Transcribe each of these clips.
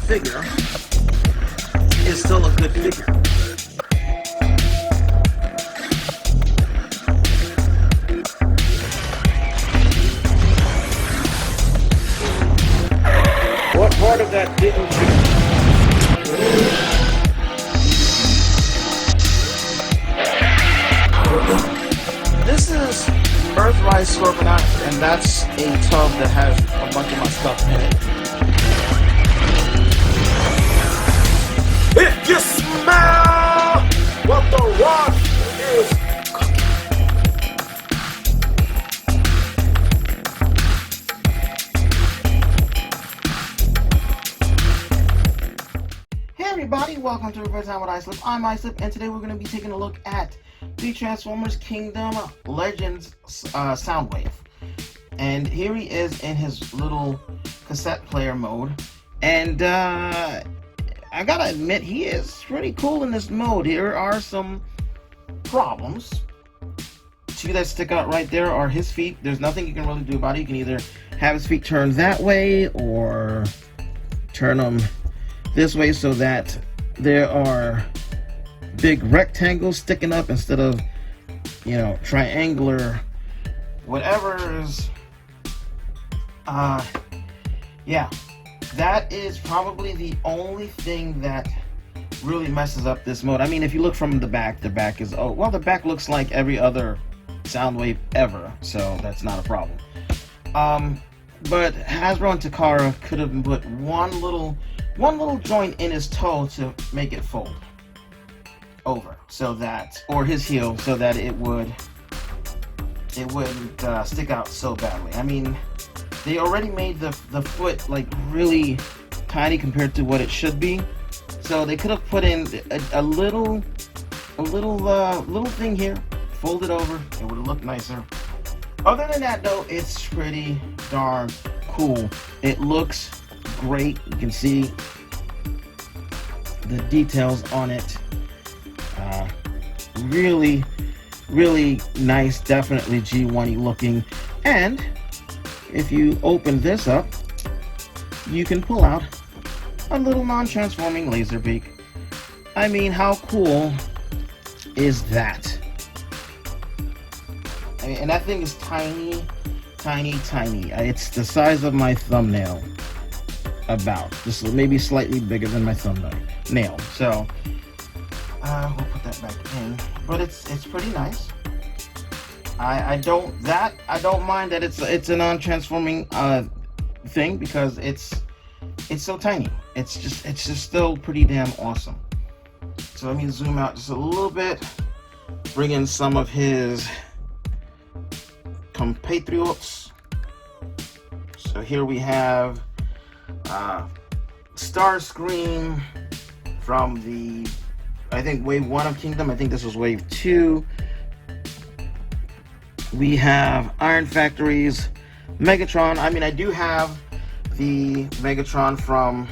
figure is still a good figure. What part of that didn't you? This is Earthrise Scorponite, and that's a tub that has a bunch of my stuff in it. If you smell what the rock is Hey everybody, welcome to Reverse Time with Islip. I'm Islip, and today we're going to be taking a look at the Transformers Kingdom Legends Soundwave. And here he is in his little cassette player mode. And I gotta admit, he is pretty cool in this mode. Here are some problems. Two that stick out right there are his feet. There's nothing you can really do about it. You can either have his feet turned that way or turn them this way so that there are big rectangles sticking up instead of, you know, triangular whatever's. Yeah, that is probably the only thing that really messes up this mode. I mean, if you look from the back is, oh well, the back looks like every other Soundwave ever, so that's not a problem. But Hasbro and Takara could have put one little joint in his toe to make it fold over, so that, or his heel, so that it wouldn't stick out so badly. I mean, they already made the foot like really tiny compared to what it should be, so they could have put in a little thing here, fold it over. It would have looked nicer. Other than that, though, it's pretty darn cool. It looks great. You can see the details on it. Really nice, definitely G1-y looking. And if you open this up, you can pull out a little non-transforming laser beak. I mean, how cool is that? And that thing is tiny. It's the size of my thumbnail, about. Just maybe slightly bigger than my thumbnail. So we'll put that back in. But it's pretty nice. I don't mind that it's a non-transforming thing, because it's so tiny. It's just still pretty damn awesome. So let me zoom out just a little bit, bring in some of his compatriots. So here we have Starscream from the, I think, Wave 1 of Kingdom. I think this was Wave 2. We have Iron Factory's Megatron. I mean, I do have the Megatron from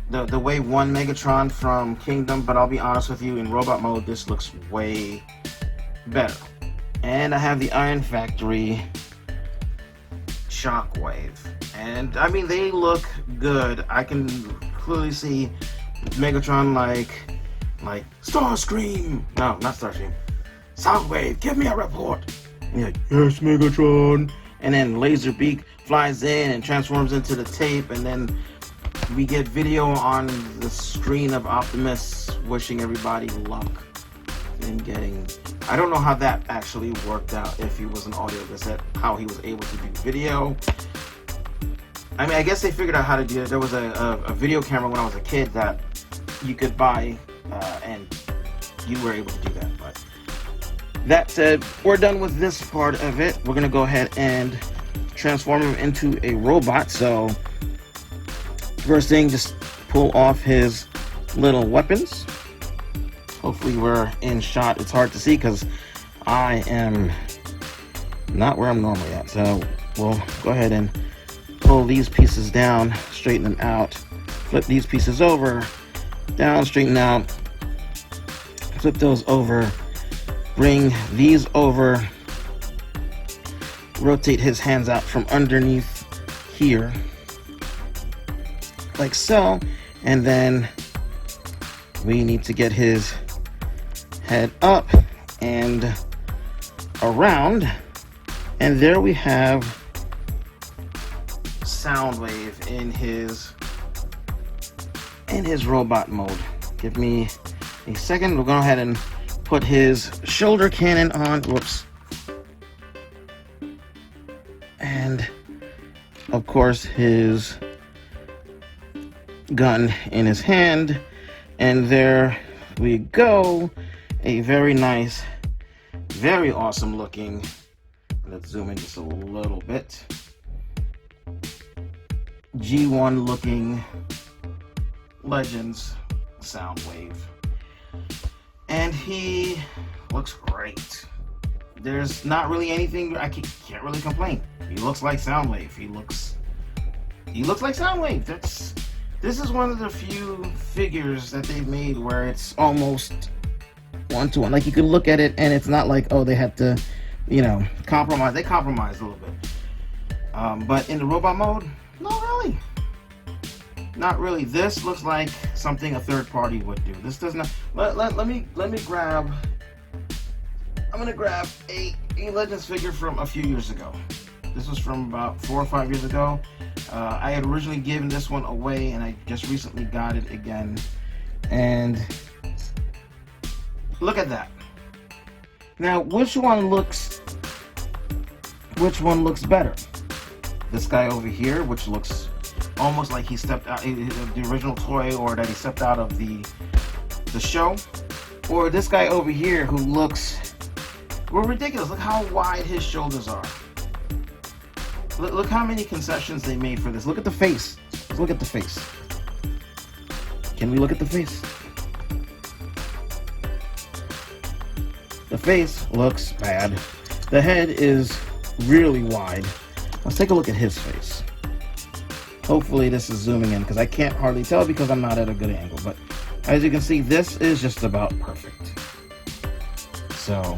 the Wave 1 Megatron from Kingdom, but I'll be honest with you, in robot mode, this looks way better. And I have the Iron Factory Shockwave. And I mean, they look good. I can clearly see Megatron like Starscream. No, not Starscream. Soundwave, give me a report. And you're like, yes, Megatron. And then Laserbeak flies in and transforms into the tape, and then we get video on the screen of Optimus wishing everybody luck in getting. I don't know how that actually worked out, if he was an audio cassette, how he was able to do video. I mean, I guess they figured out how to do it. There was a video camera when I was a kid that you could buy, and you were able to do that. But that said, we're done with this part of it. We're going to go ahead and transform him into a robot. So first thing, just pull off his little weapons. Hopefully we're in shot. It's hard to see because I am not where I'm normally at. So we'll go ahead and pull these pieces down, straighten them out, flip these pieces over, down, straighten out, flip those over, bring these over, rotate his hands out from underneath here, like so. And then we need to get his head up and around. And there we have Soundwave in his robot mode. Give me a second. We'll go ahead and put his shoulder cannon on. Whoops. And of course his gun in his hand. And there we go. A very nice, very awesome looking. Let's zoom in just a little bit. G1 looking Legends Soundwave. And he looks great. There's not really anything, I can't really complain. He looks like Soundwave. He looks like Soundwave. This is one of the few figures that they've made where it's almost one-to-one. Like, you can look at it and it's not like, oh, they had to, you know, compromise. They compromised a little bit. But in the robot mode, not really. Not really. This looks like something a third party would do. This does not. Let me grab. I'm gonna grab a Legends figure from a few years ago. This was from about 4 or 5 years ago. I had originally given this one away, and I just recently got it again. And look at that. Now, which one looks better? This guy over here, which looks almost like he stepped out the original toy, or that he stepped out of the show, or this guy over here who looks ridiculous. Look how wide his shoulders are. Look how many concessions they made for this. Look at the face. Let's look at the face. Can we look at the face? The face looks bad. The head is really wide. Let's take a look at his face. Hopefully this is zooming in because I can't hardly tell because I'm not at a good angle. But as you can see, this is just about perfect. So,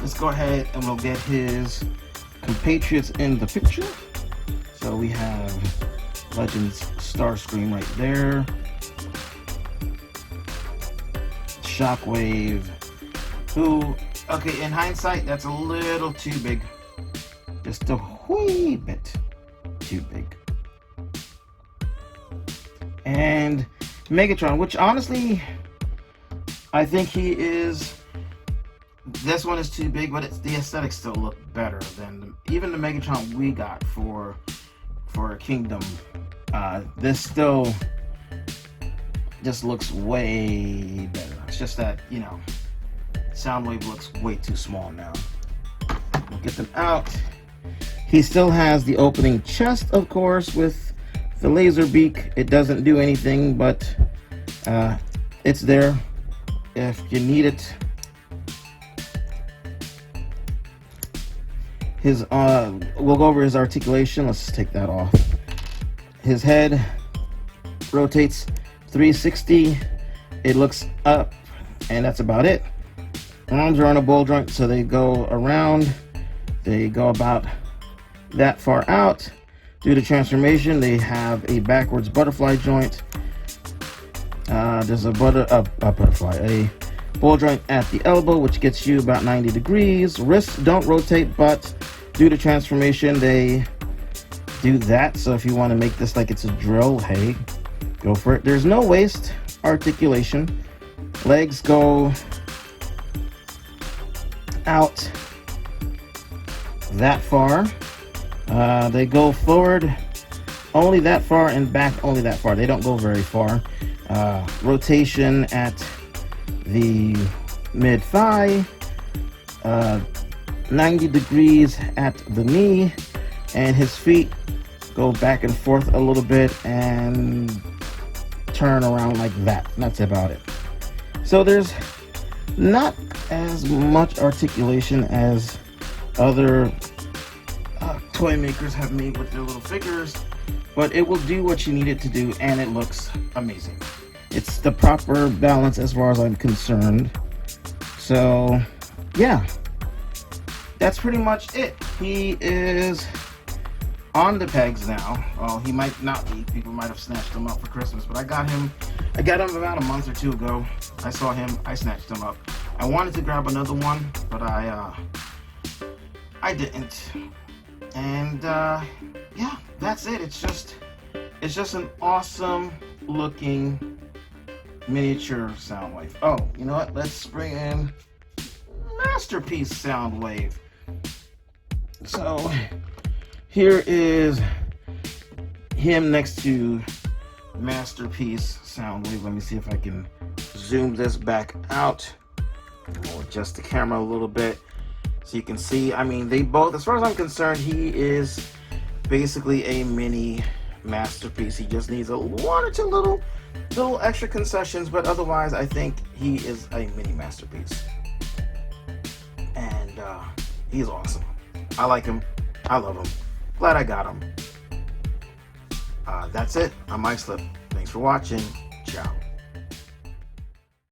let's go ahead and we'll get his compatriots in the picture. So we have Legends Starscream right there. Shockwave, who, okay, in hindsight, that's a little too big. Just a wee bit too big. And Megatron, which honestly, I think he is, this one is too big, but the aesthetics still look better than even the Megatron we got for Kingdom. This still just looks way better. It's just that, you know, Soundwave looks way too small now. We'll get them out. He still has the opening chest, of course, with the laser beak. It doesn't do anything, but it's there if you need it. His we'll go over his articulation. Let's take that off. His head rotates 360. It looks up, and that's about it. Arms are on a ball joint, so they go around. They go about that far out. Due to transformation, they have a backwards butterfly joint. There's a ball joint at the elbow, which gets you about 90 degrees. Wrists don't rotate, but due to transformation, they do that. So if you want to make this like it's a drill, hey, go for it. There's no waist articulation. Legs go out that far. They go forward only that far and back only that far. They don't go very far. Rotation at the mid thigh, 90 degrees at the knee, and his feet go back and forth a little bit and turn around like that. That's about it. So there's not as much articulation as other toy makers have made with their little figures, but it will do what you need it to do, and it looks amazing. It's the proper balance as far as I'm concerned. So yeah, that's pretty much it. He is on the pegs now. Well, he might not be. People might have snatched him up for Christmas, but I got him about a month or two ago. I saw him. I snatched him up. I wanted to grab another one, but I didn't. And yeah, that's it. It's just an awesome looking miniature Soundwave. Oh, you know what? Let's bring in Masterpiece Soundwave. So here is him next to Masterpiece Soundwave. Let me see if I can zoom this back out or adjust the camera a little bit so you can see. I mean, they both, as far as I'm concerned, he is basically a mini Masterpiece. He just needs one or two little extra concessions, but otherwise I think he is a mini Masterpiece. And he's awesome. I like him. I love him. Glad I got him. That's it. I'm Mike Slip. Thanks for watching. Ciao.